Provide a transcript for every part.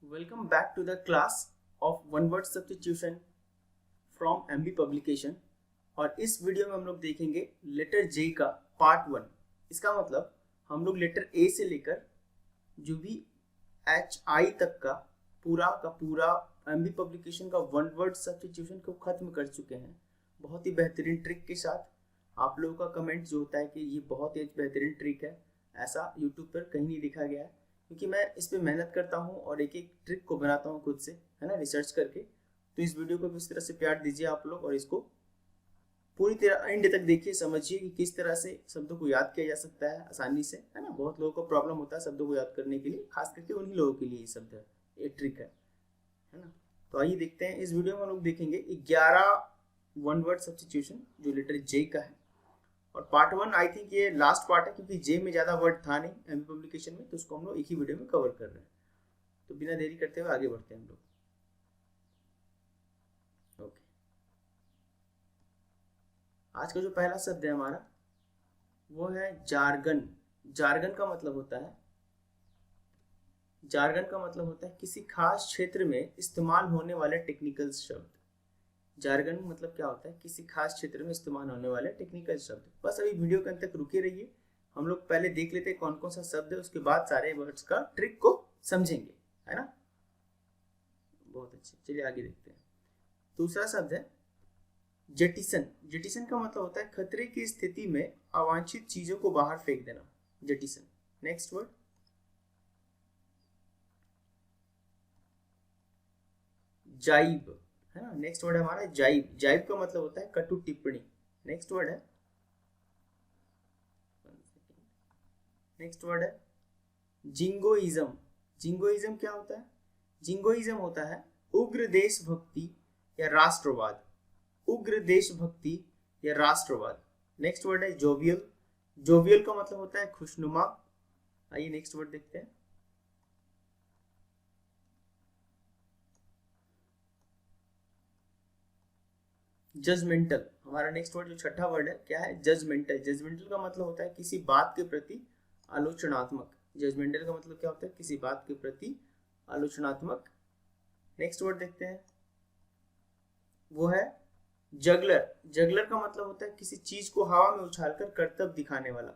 Welcome back to the class of one word substitution from MB publication. और इस video में हम लोग देखेंगे लेटर जे का पार्ट 1। इसका मतलब हम लोग लेटर ए से लेकर जो भी HI तक का पूरा MB पब्लिकेशन का वन वर्ड सब्स्टिट्यूशन को खत्म कर चुके हैं, बहुत ही बेहतरीन ट्रिक के साथ। आप लोगों का कमेंट जो होता है कि ये बहुत ही बेहतरीन ट्रिक है, ऐसा यूट्यूब पर कहीं नहीं लिखा गया है, क्योंकि मैं इस पर मेहनत करता हूँ और एक एक ट्रिक को बनाता हूँ खुद से, है ना, रिसर्च करके। तो इस वीडियो को भी इस तरह से प्यार दीजिए आप लोग, और इसको पूरी तरह एंड तक देखिए, समझिए कि किस तरह से शब्दों को याद किया जा सकता है आसानी से, है ना। बहुत लोगों को प्रॉब्लम होता है शब्दों को याद करने के लिए, खास करके उन्हीं लोगों के लिए ये शब्द है, ये ट्रिक है ना। तो आइए देखते हैं। इस वीडियो में हम लोग देखेंगे 11 वन वर्ड सब्स्टिट्यूशन जो लेटर जे का है। और पार्ट 1 आई थिंक ये लास्ट पार्ट है, क्योंकि जे में ज़्यादा वर्ड था नहीं एमबी पब्लिकेशन में, तो उसको हम लोग एक ही वीडियो में कवर कर रहे हैं। तो बिना देरी करते हुए आगे बढ़ते हैं हम लोग। ओके, आज का जो पहला शब्द है हमारा वो है जार्गन। जार्गन का मतलब होता है किसी खास क्षेत्र में इस्तेमाल होने वाले टेक्निकल शब्द। जार्गन मतलब क्या होता है? किसी खास क्षेत्र में इस्तेमाल होने वाले टेक्निकल शब्द। बस अभी वीडियो के अंत तक रुके रहिए, हम लोग पहले देख लेते हैं कौन कौन सा शब्द है, उसके बाद सारे वर्ड्स का ट्रिक को समझेंगे, है ना। बहुत अच्छे, चलिए आगे देखते हैं। दूसरा शब्द है जेटिसन। जेटिसन का मतलब होता है खतरे की स्थिति में अवांछित चीजों को बाहर फेंक देना, जेटिसन। नेक्स्ट वर्ड जाइब, है ना। नेक्स्ट वर्ड है हमारा जाइब। जाइब का मतलब होता है कटु टिप्पणी। नेक्स्ट वर्ड है जिंगोइज्म। जिंगोइज्म क्या होता है? जिंगोइज्म होता है उग्र देशभक्ति या राष्ट्रवाद। उग्र देशभक्ति या राष्ट्रवाद। नेक्स्ट वर्ड है जोवियल। जोवियल का मतलब होता है खुशनुमा। आइए नेक्स्ट वर्ड देखते हैं। जजमेंटल। हमारा नेक्स्ट वर्ड जो छठा वर्ड है क्या है? जजमेंटल। जजमेंटल का मतलब होता है किसी बात के प्रति आलोचनात्मक। जजमेंटल का मतलब क्या होता है? किसी बात के प्रति आलोचनात्मक। नेक्स्ट वर्ड देखते हैं, वो है जगलर। जगलर का मतलब होता है किसी चीज को हवा में उछालकर करतब दिखाने वाला।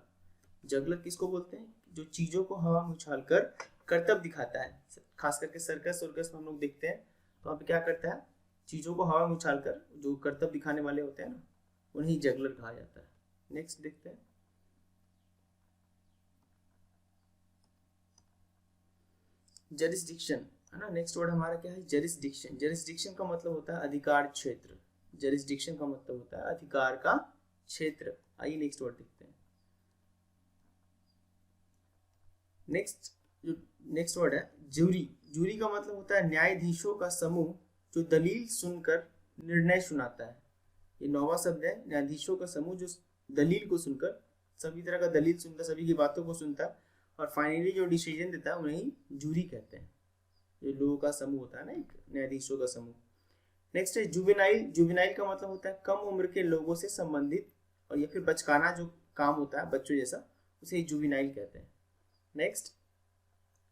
जगलर किसको बोलते हैं? जो चीजों को हवा में उछालकर करतब दिखाता है। खास करके सर्कस वर्कस में हम लोग देखते हैं, तो वहाँ पे क्या करता है? चीजों को हवा में उछालकर जो करतब दिखाने वाले होते हैं ना, उन्हें जगलर कहा जाता है। नेक्स्ट देखते हैं, जरिस्डिक्शन, है ना। नेक्स्ट वर्ड हमारा क्या है? जरिस्डिक्शन। जरिस्डिक्शन का मतलब होता है अधिकार क्षेत्र। जरिस्डिक्शन का मतलब होता है अधिकार का क्षेत्र। आइए नेक्स्ट वर्ड देखते हैं। नेक्स्ट वर्ड है जूरी। जूरी का मतलब होता है न्यायाधीशों का समूह जो दलील सुनकर निर्णय सुनाता है। ये नौवां शब्द है, न्यायाधीशों का समूह जो दलील को सुनकर, सभी तरह का दलील सुनता, सभी की बातों को सुनता और फाइनली जो डिसीजन देता है उन्हें जूरी कहते हैं। जो लोगों का समूह होता है ना, एक न्यायाधीशों का समूह। नेक्स्ट है जुवेनाइल। जुवेनाइल का मतलब होता है कम उम्र के लोगों से संबंधित और या फिर बचकाना जो काम होता है बच्चों जैसा, उसे जुवेनाइल कहते हैं। नेक्स्ट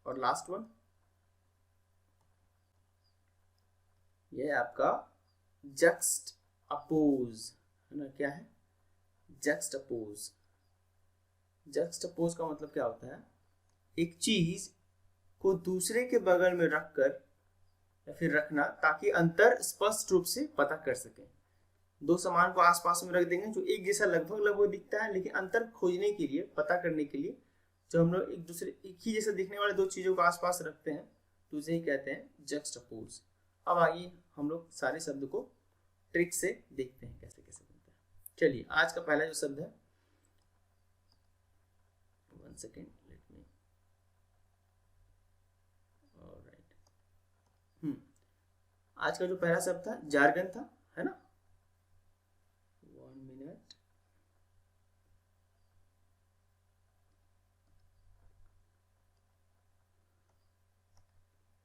और लास्ट वन, ये है आपका जक्स्ट अपोज, है ना। क्या है? जक्स्ट अपोज। जक्स्ट अपोज का मतलब क्या होता है? एक चीज को दूसरे के बगल में रखकर या फिर रखना ताकि अंतर स्पष्ट रूप से पता कर सके। दो सामान को आसपास में रख देंगे जो एक जैसा लगभग दिखता है, लेकिन अंतर खोजने के लिए, पता करने के लिए, जो हम लोग एक ही जैसा दिखने वाले दो चीजों को आसपास रखते हैं, तो उसे ही कहते हैं जक्स्टपोज। अब आइए हम लोग सारे शब्द को ट्रिक से देखते हैं कैसे कैसे बनता है। चलिए आज का पहला जो शब्द है, 1 सेकेंड, लेट मी, ऑलराइट। आज का जो पहला शब्द था जार्गन था, है ना। 1 मिनट।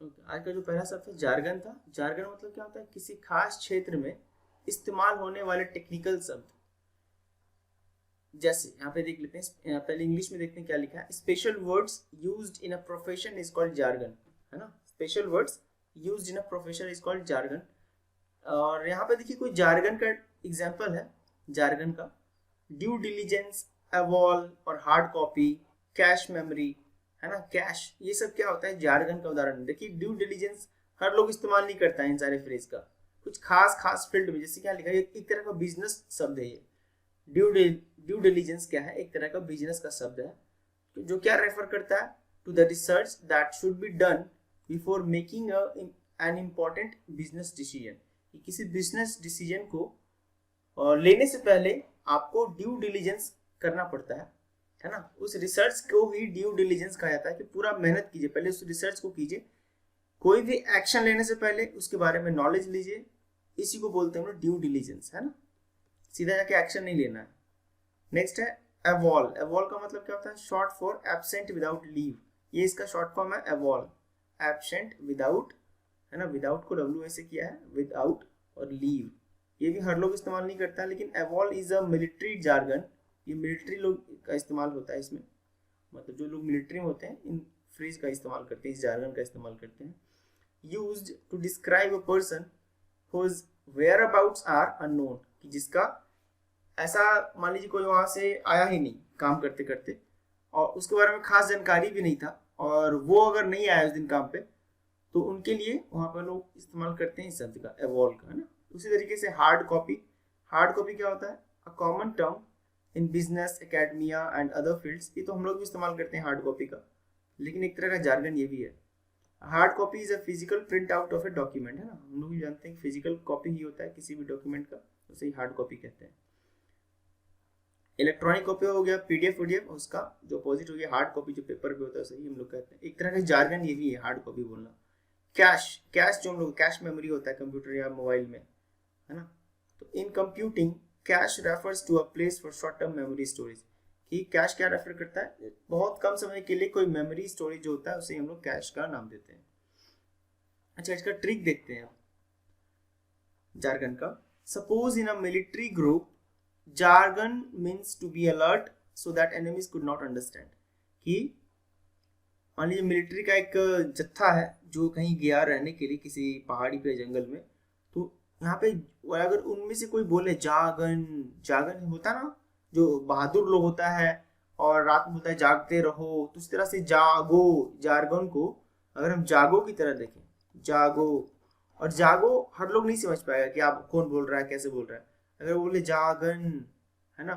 आज का जो पहला शब्द था जार्गन था। जार्गन मतलब क्या होता है? किसी खास क्षेत्र में इस्तेमाल होने वाले टेक्निकल शब्द। जैसे यहाँ पे देख लेते हैं, पहले इंग्लिश में देखते हैं क्या लिखा है। Special words used in a profession is called jargon, है ना। Special words used in a profession is called jargon. और यहाँ पे देखिए कोई जार्गन का एग्जांपल है जार्गन का, ड्यू डिलीजेंस, एवॉल और हार्ड कॉपी, कैश मेमोरी, है ना, कैश, ये सब क्या होता है जार्गन का उदाहरण। देखिए ड्यू डिलीजेंस हर लोग इस्तेमाल नहीं करता है इन सारे फ्रेज का, कुछ खास खास फील्ड में, जैसे क्या लिखा है, एक तरह का बिजनेस शब्द है ये। ड्यू डिलीजेंस क्या है, एक तरह का बिजनेस का शब्द है जो क्या रेफर करता है, to the research that should be done before making an important business decision. किसी बिजनेस डिसीजन को लेने से पहले आपको ड्यू डिलीजेंस करना पड़ता है ना। उस रिसर्च को ही ड्यू डिलीजेंस कहा जाता है कि पूरा मेहनत कीजिए, पहले उस रिसर्च को कीजिए, कोई भी एक्शन लेने से पहले उसके बारे में नॉलेज लीजिए, इसी को बोलते हैं ड्यू डिलीजेंस, है ना, सीधा जाके एक्शन नहीं लेना है। नेक्स्ट है एवॉल। एवॉल का मतलब क्या होता है, short for absent without leave, ये इसका शॉर्ट फॉर्म है एवॉल, एब्सेंट विदाउट, है ना, विदाउट को डब्ल्यू ऐसे किया है, विदाउट और लीव, ये भी हर लोग इस्तेमाल नहीं करता, लेकिन एवॉल इज अ मिलिट्री जार्गन, ये मिलिट्री लोग का इस्तेमाल होता है इसमें, मतलब जो लोग मिलिट्री में होते हैं इन फ्रेज का इस्तेमाल करते हैं, इस जार्गन का इस्तेमाल करते हैं। Used to describe a person whose whereabouts are unknown, कि जिसका ऐसा मान लीजिए कोई वहां से आया ही नहीं काम करते करते और उसके बारे में खास जानकारी भी नहीं था, और वो अगर नहीं आया उस दिन काम पे, तो उनके लिए वहां पर लोग इस्तेमाल करते हैं इस शब्द का, एवॉल का, है ना। उसी तरीके से हार्ड कॉपी। हार्ड कॉपी क्या होता है, a common term in business, academia and other fields, ये तो हम लोग भी इस्तेमाल करते हैं हार्ड कॉपी का, लेकिन एक तरह का जार्गन ये भी है। Hard copy is a physical print out of a document, है ना, हम लोग भी जानते हैं फिजिकल कॉपी ही होता है किसी भी डॉक्यूमेंट का, उसे ही हार्ड कॉपी कहते हैं। इलेक्ट्रॉनिक कॉपी हो गया पीडीएफ वीडीएफ, उसका जो अपोजिट हो गया हार्ड कॉपी, जो पेपर पे होता है सही हम लोग कहते हैं, एक तरह का जार्गन ये भी है हार्ड कॉपी बोलना। कैश, कैश जो हम लोग कैश मेमोरी होता है कंप्यूटर या मोबाइल में, है ना, तो in computing cache refers to a place for short term memory storage, कि कैश क्या रेफर करता है, बहुत कम समय के लिए कोई मेमोरी स्टोरेज जो होता है उसे हम लोग कैश का नाम देते हैं। अच्छा, इसका ट्रिक देखते हैं जार्गन का। Suppose in a military group jargon means to be alert so that enemies could not understand, कि मान लीजिए मिलिट्री का एक जत्था है जो कहीं गया रहने के लिए किसी पहाड़ी पे जंगल में, तो यहाँ पे अगर उनमें से कोई बोले जागन, जागन होता ना जो बहादुर लोग होता है और रात में बोलता है जागते रहो, तो इस तरह से जागो, जार्गन को अगर हम जागो की तरह देखें, जागो, और जागो हर लोग नहीं समझ पाएगा कि आप कौन बोल रहा है कैसे बोल रहा है, अगर वो बोले जागन, है ना,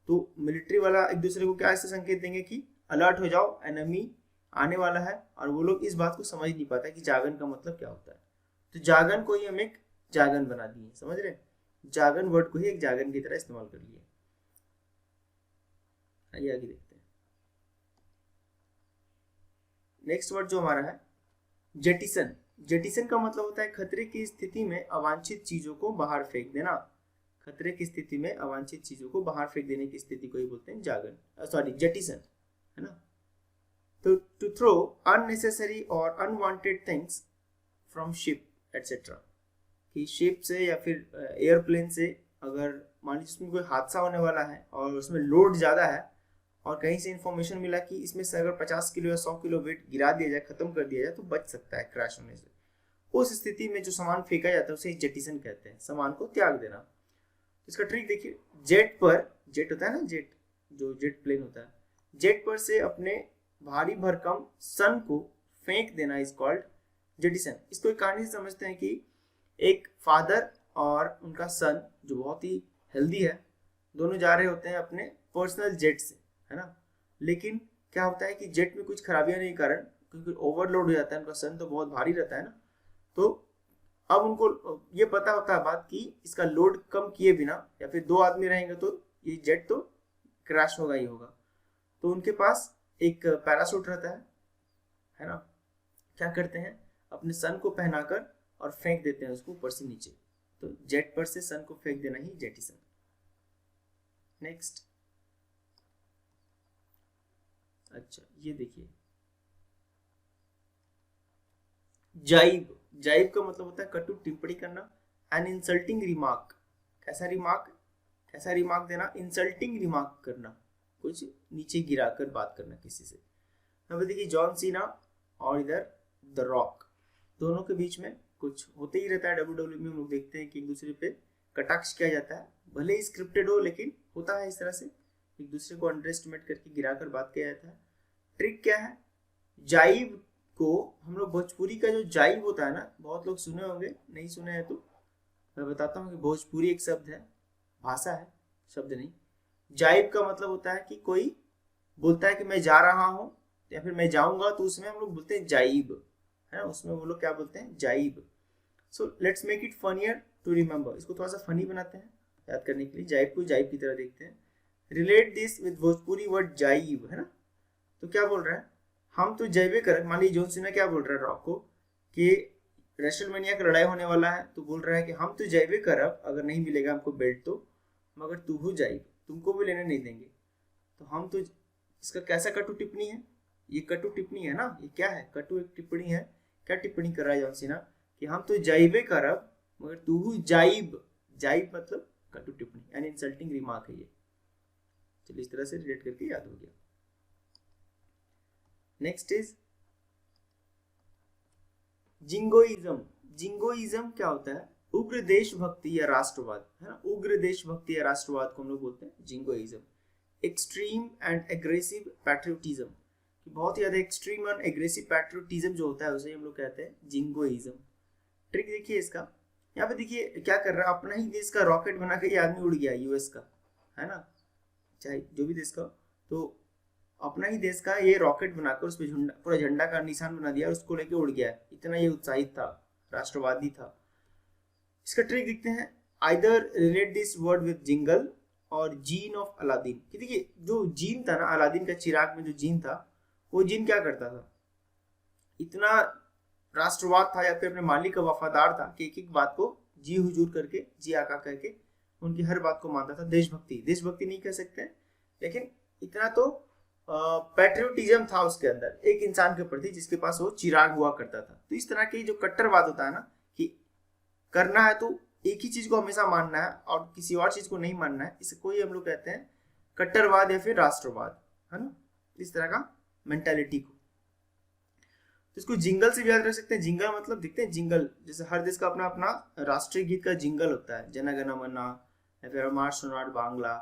तो मिलिट्री वाला एक दूसरे को क्या ऐसे संकेत देंगे कि अलर्ट हो जाओ, एनिमी आने वाला है, और वो लोग इस बात को समझ नहीं पाता कि जागन का मतलब क्या होता है, तो जागन को ही हम एक जागन बना दिए, समझ रहे, जागन वर्ड को ही एक जागन की तरह इस्तेमाल कर लिए। आइए आगे देखते हैं। नेक्स्ट वर्ड जो हमारा है जेटिसन। जेटिसन का मतलब होता है खतरे की स्थिति में अवांछित चीजों को बाहर फेंक देना, खतरे की स्थिति में अवांछित चीजों को बाहर फेंक देने की स्थिति को ही बोलते हैं जागन, सॉरी जेटिसन, है ना। तो टू थ्रो अननेसेसरी और unwanted things from ship etcetera, कि शिप से या फिर एयरप्लेन से अगर मान लीजिए उसमें कोई हादसा होने वाला है और उसमें लोड ज़्यादा है और कहीं से इन्फॉर्मेशन मिला कि इसमें से अगर 50 किलो या 100 किलो वेट गिरा दिया जाए, खत्म कर दिया जाए, तो बच सकता है क्रैश होने से, उस स्थिति में जो सामान फेंका जाता है उसे जेटिसन कहते हैं, सामान को त्याग देना। इसका ट्रिक देखिए, जेट पर, जेट होता है ना, जेट जो जेट प्लेन होता है, जेट पर से अपने भारी भरकम सन को फेंक देना इज कॉल्ड जेटिसन। इसको एक कहानी से समझते हैं कि एक फादर और उनका सन जो बहुत ही हेल्दी है, दोनों जा रहे होते हैं अपने पर्सनल जेट से, है ना, लेकिन क्या होता है कि जेट में कुछ खराबियां नहीं कारण, क्योंकि ओवरलोड हो जाता है, उनका सन तो बहुत भारी रहता है ना, तो अब उनको ये पता होता है बात कि इसका लोड कम किए बिना या फिर 2 आदमी रहेंगे तो ये जेट तो क्रैश होगा ही होगा, तो उनके पास एक पैराशूट रहता है ना, क्या करते हैं अपने सन को पहनाकर और फेंक देते हैं उसको ऊपर से नीचे, तो जेट पर से सन को फेंक देना ही जेटिसन। नेक्स्ट, अच्छा ये देखिए जाइब। जाइब का मतलब होता है कटु टिप्पणी करना, एन इंसल्टिंग रिमार्क, कैसा रिमार्क, कैसा रिमार्क देना, इंसल्टिंग रिमार्क करना, कुछ नीचे गिराकर बात करना किसी से। अब देखिए जॉन सीना और इधर द रॉक, दोनों के बीच में कुछ होते ही रहता है। WWE में हम लोग देखते हैं कि एक दूसरे पे कटाक्ष किया जाता है, भले ही स्क्रिप्टेड हो लेकिन होता है इस तरह से, एक दूसरे को अंडर एस्टिमेट करके गिराकर बात किया जाता है। ट्रिक क्या है, जाइब को हम लोग भोजपुरी का जो जाइब होता है ना, बहुत लोग सुने होंगे, नहीं सुने हैं तो मैं बताता हूँ कि भोजपुरी एक शब्द है, भाषा है, शब्द नहीं। जाइब का मतलब होता है कि कोई बोलता है कि मैं जा रहा हूँ या फिर मैं जाऊंगा, तो उसमें हम लोग बोलते हैं जाइब, है ना, उसमें वो लोग क्या बोलते हैं, jibe. So let's make it funnier to remember, इसको थोड़ा सा फनी बनाते हैं याद करने के लिए, जाइब को जाइब की तरह देखते हैं। Relate this with Bhojpuri word जाइब, है ना। तो क्या बोल रहा है, हम तो जयबे कर, मान लीजिए जॉन सीना क्या बोल रहा है रॉक को कि रेसलमेनिया का लड़ाई होने वाला है, तो बोल रहा है कि हम तो जयबे करब, अगर नहीं मिलेगा हमको बेल्ट तो, मगर तू हो जाइब, तुमको भी लेने नहीं देंगे। तो हम तो, इसका कैसा कटु टिप्पणी है, ये कटु टिप्पणी है ना, ये क्या है, कटु एक टिप्पणी है। क्या टिप्पणी कर रहा है जॉन सीना कि हम तो जयबे करब मगर तू हो जाइब, जाइब मतलब कटु टिप्पणी, यानी इंसल्टिंग रिमार्क है ये। चलिए इस तरह से रिलेट करके याद हो गया। Next is jingoism. जिंगोइज्म क्या होता है, उग्र देशभक्ति या राष्ट्रवाद, है ना, उग्र देशभक्ति या राष्ट्रवाद को हम लोग बोलते हैं jingoism. Extreme and aggressive patriotism, बहुत ही ज्यादा एक्सट्रीम और एग्रेसिव पैट्रियोटिज्म जो होता है उसे हम लोग कहते हैं जिंगोइज्म। ट्रिक देखिए इसका, यहाँ पे देखिए क्या कर रहा है, अपना ही देश का रॉकेट बना के ये आदमी उड़ गया, यूएस का, है ना, चाहे जो भी देश का, तो अपना ही देश का ये रॉकेट बनाकर उस पर झंडा, पूरा झंडा का निशान बना दिया, उसको लेके उड़ गया, इतना ये उत्साहित था, राष्ट्रवादी था। इसका ट्रिक देखते हैं, either relate this word with jingle और जीन ऑफ अलादीन। कि देखिए जो जीन था ना, अलादीन का चिराग में जो जीन था, वो जीन क्या करता था, इतना राष्ट्रवाद था या फिर अपने मालिक का वफादार था कि एक एक बात को जी हुजूर करके, जी आका करके उनकी हर बात को मानता था। देशभक्ति, देशभक्ति नहीं कह सकते लेकिन इतना तो पैट्रियोटिज्म था उसके अंदर, एक इंसान के प्रति जिसके पास वो चिराग हुआ करता था। तो इस तरह के जो कट्टरवाद होता है ना, कि करना है तो एक ही चीज को हमेशा मानना है और किसी और चीज को नहीं मानना है, इसे कोई हम लोग कहते हैं कट्टरवाद या फिर राष्ट्रवाद, है ना, इस तरह का मेंटालिटी को। तो इसको जिंगल से भी याद रख सकते हैं। जिंगल मतलब देखते हैं, जिंगल जैसे हर देश का अपना अपना राष्ट्रीय गीत का जिंगल होता है, जन गण मन या फिर अमर सोनार बांग्ला,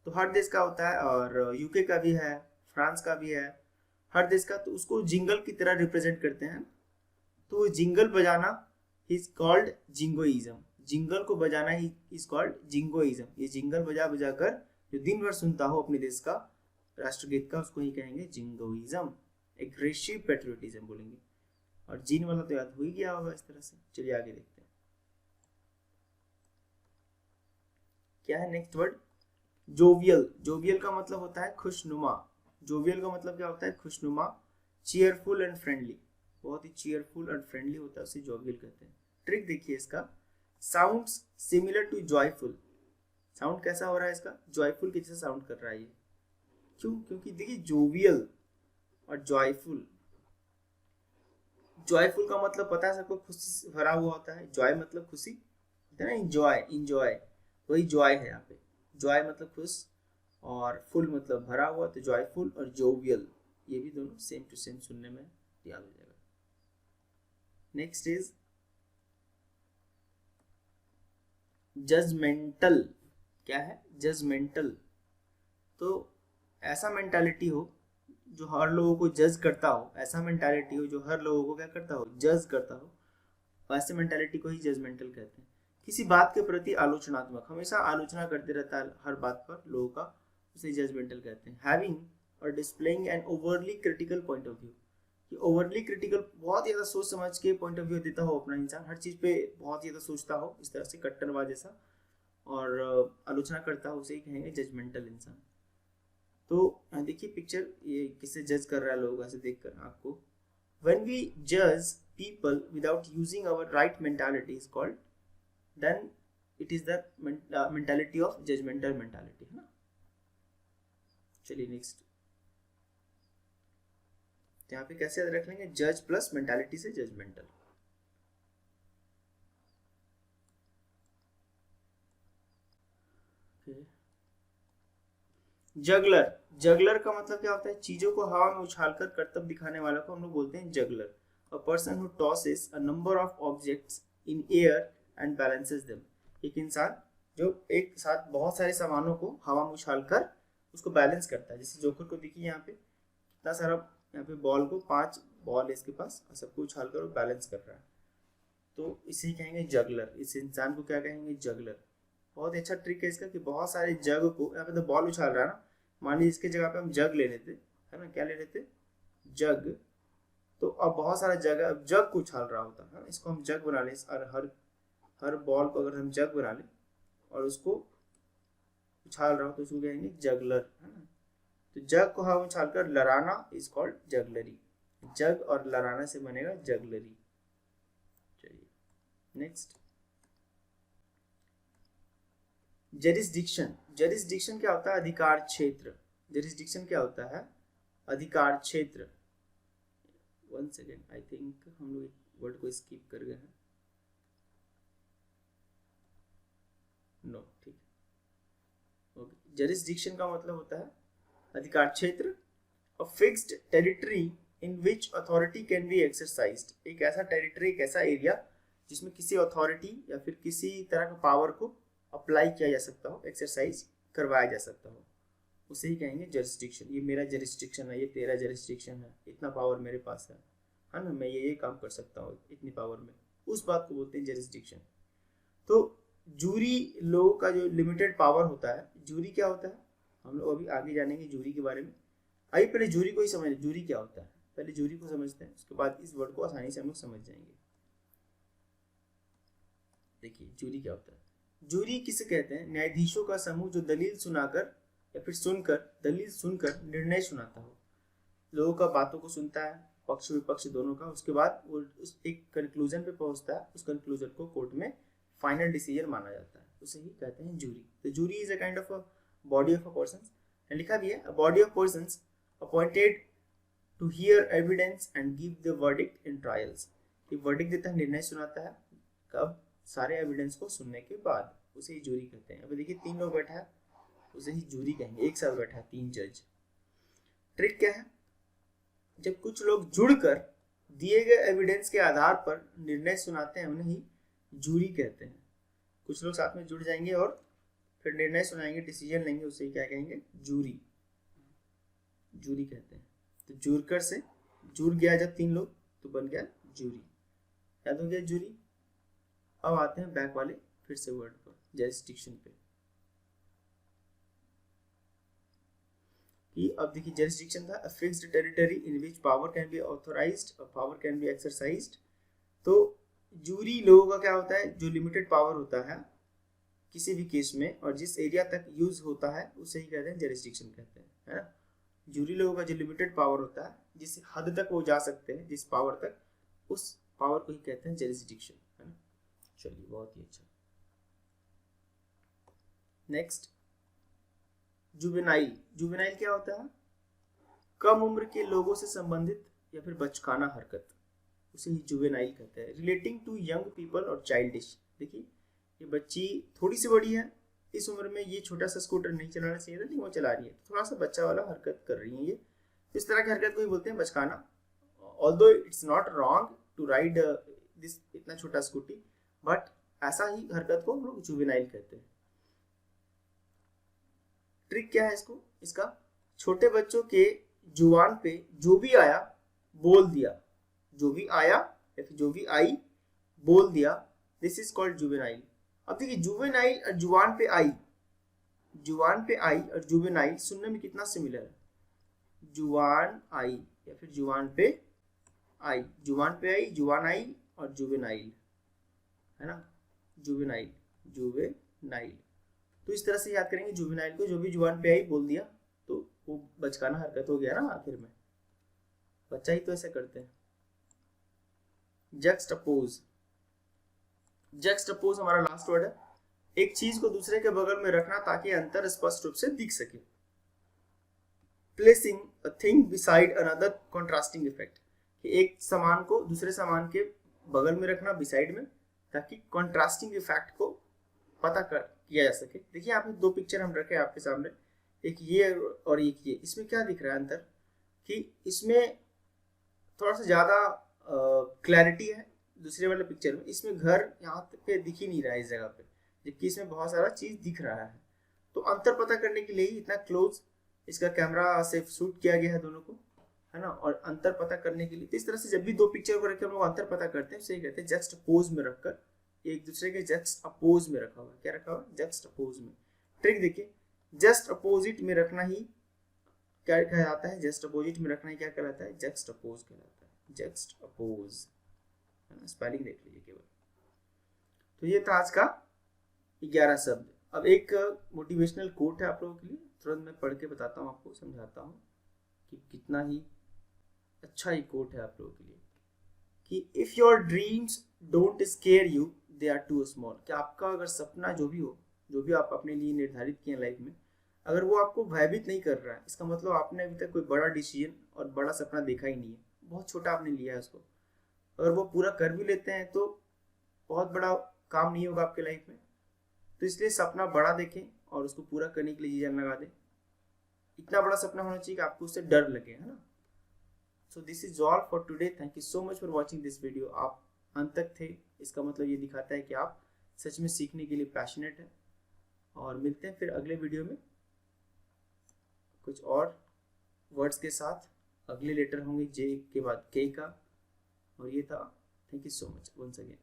तो हर देश का होता है, और यूके का भी है, फ्रांस का भी है, हर देश का, तो उसको जिंगल की तरह रिप्रेजेंट करते हैं। तो जिंगल बजाना इज कॉल्ड जिंगोइज्म, जिंगल को बजाना ही इज कॉल्ड जिंगोइज्म। ये जिंगल बजा बजा कर जो दिन भर सुनता हो अपने देश का राष्ट्रगीत का, उसको ही कहेंगे जिंगोइज्म, एग्रेसिव पैट्रियोटिज्म बोलेंगे। और जीन वाला तो याद हो ही गया होगा इस तरह से। चलिए आगे देखते हैं क्या है नेक्स्ट वर्ड, जोवियल। जोवियल का मतलब होता है खुशनुमा, जोवियल का मतलब क्या होता है, खुशनुमा। चीयरफुल एंड फ्रेंडली, बहुत ही चीयरफुल एंड फ्रेंडली होता है, उसे जोवियल कहते हैं। ट्रिक देखिए इसका, sounds similar to joyful. Sound कैसा हो रहा है इसका, जॉयफुल के जैसा साउंड कर रहा है ये। क्यों, क्योंकि देखिए जोवियल और जॉयफुल, जॉयफुल का मतलब पता है सबको, खुशी से भरा हुआ होता है। जॉय मतलब खुशी, है ना, इंजॉय, इंजॉय, वही जॉय है यहाँ पे। जॉय मतलब खुश और फुल मतलब भरा हुआ, तो जॉयफुल और जोवियल ये भी दोनों सेम टू सेम सुनने में याद हो जाएगा। Next is judgemental. क्या है, जजमेंटल, तो ऐसा मेंटालिटी हो जो हर लोगों को जज करता हो, ऐसा मेंटालिटी हो जो हर लोगों को क्या करता हो, जज करता हो, वैसे मेंटालिटी को ही जजमेंटल कहते हैं। किसी बात के प्रति आलोचनात्मक, हमेशा आलोचना करते रहता है हर बात पर लोगों का, उसे जजमेंटल कहते हैं। हैविंग और displaying an overly critical point of view, कि ओवरली क्रिटिकल, बहुत ज़्यादा सोच समझ के पॉइंट ऑफ व्यू देता हो अपना इंसान, हर चीज़ पे बहुत ज़्यादा सोचता हो, इस तरह से कट्टरवाद जैसा, और आलोचना करता हो, उसे ही कहेंगे जजमेंटल इंसान। तो देखिए पिक्चर, ये किससे जज कर रहा है लोग, ऐसे देखकर आपको, व्हेन वी जज people without using our right mentality is called, then it is the mentality of judgemental mentality, है ना। चलिए नेक्स्ट, यहाँ पे कैसे याद रख लेंगे, जज प्लस मेंटालिटी से जजमेंटल। जगलर, जगलर का मतलब क्या होता है, चीजों को हवा में उछालकर करतब दिखाने वाला को हम लोग बोलते हैं juggler. a person who tosses a number of objects in air and balances them. एक इंसान जो एक साथ बहुत सारे सामानों को हवा में उछाल कर उसको बैलेंस करता है। जैसे जोकर को देखिए यहाँ पे कितना सारा, यहाँ पे बॉल को 5 बॉल है इसके पास और सबको उछाल कर वो बैलेंस कर रहा है, तो इसे कहेंगे जगलर। इस इंसान को क्या कहेंगे? जगलर। बहुत अच्छा ट्रिक है इसका कि बहुत सारे जग को, यहाँ पे तो बॉल उछाल रहा है ना, मान लीजिए इसके जगह पे हम जग ले लेते है ना, क्या ले लेते? जग। तो अब बहुत सारा जग, अब जग को उछाल रहा होता है, इसको हम जग बना लें और हर बॉल को अगर हम जग बना लें और उसको उछाल रहा हो तो उसको कहेंगे जगलर, है ना। तो जग को हम उछाल कर लड़ाना इज कॉल्ड जगलरी। जग और लड़ाना से बनेगा जगलरी। चलिए नेक्स्ट, जरिस्डिक्शन। जरिस्डिक्शन क्या होता है? अधिकार क्षेत्र। जरिस्डिक्शन क्या होता है? अधिकार क्षेत्र। वन सेकेंड, आई थिंक हम लोग एक वर्ड को स्किप कर गए हैं। नो, ठीक है, ओके। जरिस्डिक्शन का मतलब होता है अधिकार क्षेत्र, a fixed territory in which authority can be exercised. एक ऐसा टेरिटरी, एक ऐसा एरिया जिसमें किसी अथॉरिटी या फिर किसी तरह का पावर को अप्लाई किया जा सकता हो, एक्सरसाइज करवाया जा सकता हो, उसे ही कहेंगे जरिस्डिक्शन। ये मेरा जरिस्डिक्शन है, ये तेरा जरिस्डिक्शन है, इतना पावर मेरे पास है ना, मैं ये काम कर सकता हूँ इतनी पावर में, उस बात को बोलते हैं जरिस्डिक्शन। तो जूरी लोगों का जो लिमिटेड पावर होता है, जूरी क्या होता है हम लोग अभी आगे जानेंगे जूरी के बारे में। आइए पहले जूरी को ही समझ, जूरी क्या होता है, पहले जूरी को समझते हैं, उसके बाद इस वर्ड को आसानी से हम लोग समझ जाएंगे। देखिए जूरी क्या होता है। जूरी किसे कहते हैं? न्यायाधीशों का समूह जो दलील सुनाकर या फिर दलील सुनकर निर्णय सुनाता हो, लोगों का बातों को सुनता है, पक्ष विपक्ष दोनों का, उसके बाद वो एक कंक्लूजन पे पहुंचता है, उस कंक्लूजन को कोर्ट में फाइनल डिसीजन माना जाता है, उसे ही कहते हैं जूरी। तो jury is a kind of a body of a person, लिखा भी है, a body of persons appointed to hear evidence and give the verdict in trials. ये वर्डिक्ट देता है, निर्णय सुनाता है, कब? सारे एविडेंस को सुनने के बाद, उसे ही जूरी कहते हैं। अभी देखिए 3 लोग बैठा है, उसे ही जूरी कहेंगे, एक साथ बैठा है 3 जज। ट्रिक क्या है? जब कुछ लोग जुड़कर दिए गए एविडेंस के आधार पर निर्णय सुनाते हैं, उन्हें ही जूरी कहते हैं। कुछ लोग साथ में जुड़ जाएंगे और फिर निर्णय सुनाएंगे, डिसीजन लेंगे, उसे ही क्या कहेंगे? जूरी, जूरी कहते हैं। तो जुड़कर से जुड़ गया जब 3 लोग तो बन गया जूरी, याद हो गया जूरी। अब आते हैं बैक वाले फिर से वर्ड पर, जरिस्डिक्शन पे। कि अब देखिए जरिस्डिक्शन था, a fixed territory in which power can be authorised और पावर कैन बी एक्सरसाइज्ड। तो जूरी लोगों का क्या होता है? जो लिमिटेड पावर होता है किसी भी केस में और जिस एरिया तक यूज होता है उसे ही कहते हैं जरिस्डिक्शन कहते हैं, है ना। जूरी लोगों का जो लिमिटेड पावर होता है, जिस हद तक वो जा सकते हैं, जिस पावर तक, उस पावर को ही कहते हैं जरिस्डिक्शन, है ना। चलिए बहुत ही अच्छा। Next, juvenile. जुवेनाइल क्या होता है? कम उम्र के लोगों से संबंधित या फिर बचकाना हरकत, उसे ही जुवेनाइल कहते हैं। रिलेटिंग टू यंग पीपल और चाइल्डिश। देखिए ये बच्ची थोड़ी सी बड़ी है, इस उम्र में ये छोटा सा स्कूटर नहीं चलाना चाहिए था, लेकिन वो चला रही है, थोड़ा सा बच्चा वाला हरकत कर रही है ये, इस तरह की हरकत को ही बोलते हैं बचकाना। Although it's not wrong to ride this इतना छोटा स्कूटी, बट ऐसा ही हरकत को हम लोग जुवेनाइल कहते हैं। ट्रिक क्या है इसका? छोटे बच्चों के जुबान पे जो भी आया बोल दिया, जो भी आया या फिर जो भी आई बोल दिया, दिस इज कॉल्ड जुवेनाइल। अब देखिए जुवेनाइल और जुबान पे आई और जुवेनाइल सुनने में कितना सिमिलर है। जुबान आई या फिर जुबान पे आई, जुबान आई और जुवेनाइल, है ना, जुवेनाइल। तो इस तरह से याद करेंगे जुवेनाइल को, जो भी जुबान पे आई बोल दिया, तो वो बचकाना हरकत हो गया ना, आखिर में बच्चा ही तो ऐसे करते हैं। जक्सटपोज हमारा लास्ट वर्ड है। एक चीज को दूसरे के बगल में रखना ताकि अंतर स्पष्ट रूप से दिख सके। Placing a thing beside another contrasting effect, एक सामान को दूसरे सामान के बगल में रखना, बिसाइड में, ताकि कॉन्ट्रास्टिंग इफेक्ट को पता किया जा सके। देखिए आपने 2 पिक्चर हम रखे आपके सामने, एक ये और एक ये, इसमें क्या दिख रहा है अंतर? कि इसमें थोड़ा सा ज्यादा क्लैरिटी है दूसरे वाले पिक्चर में, इसमें घर यहाँ पे दिख ही नहीं रहा है इस जगह पे, जबकि इसमें बहुत सारा चीज दिख रहा है। तो अंतर पता करने के लिए ही इतना क्लोज इसका कैमरा से शूट किया गया है दोनों को, है ना। और अंतर पता करने के लिए तो इस तरह से जब भी दो पिक्चर को रख के हम लोग अंतर पता करते हैं, उसे कहते हैं जस्ट अपोज में रखकर, एक दूसरे के जस्ट अपोज में रखा हुआ है। क्या रखा हुआ है? जस्ट अपोज में। ट्रिक देखिए, जस्ट अपोजिट में रखना ही क्या कहलाता है? जस्ट अपोजिट में रखना ही क्या कहलाता है? जस्ट अपोज कहलाता है। जस्ट अपोज, है ना। स्पेलिंग देख लीजिए केवल। तो ये था आज का 11 शब्द। अब एक मोटिवेशनल कोट है आप लोगों के लिए, तुरंत मैं पढ़ के बताता हूँ आपको, समझाता हूँ कि कितना ही अच्छा ही कोट है आप लोगों के लिए। कि if your dreams don't scare you they are too small. कि आपका अगर सपना जो भी हो, जो भी आप अपने लिए निर्धारित किए लाइफ में, अगर वो आपको भयभीत नहीं कर रहा है, इसका मतलब आपने अभी तक कोई बड़ा डिसीजन और बड़ा सपना देखा ही नहीं है, बहुत छोटा आपने लिया है उसको। अगर वो पूरा कर भी लेते हैं तो बहुत बड़ा काम नहीं होगा आपके लाइफ में। तो इसलिए सपना बड़ा देखें और उसको पूरा करने के लिए जी जान लगा दें। इतना बड़ा सपना होना चाहिए कि आपको उससे डर लगे, है ना। So this is all for today. Thank you so much for watching this video. आप अंत तक थे, इसका मतलब ये दिखाता है कि आप सच में सीखने के लिए पैशनेट हैं। और मिलते हैं फिर अगले वीडियो में कुछ और वर्ड्स के साथ। अगले लेटर होंगे जे के बाद के का। और ये था। Thank you so much once again.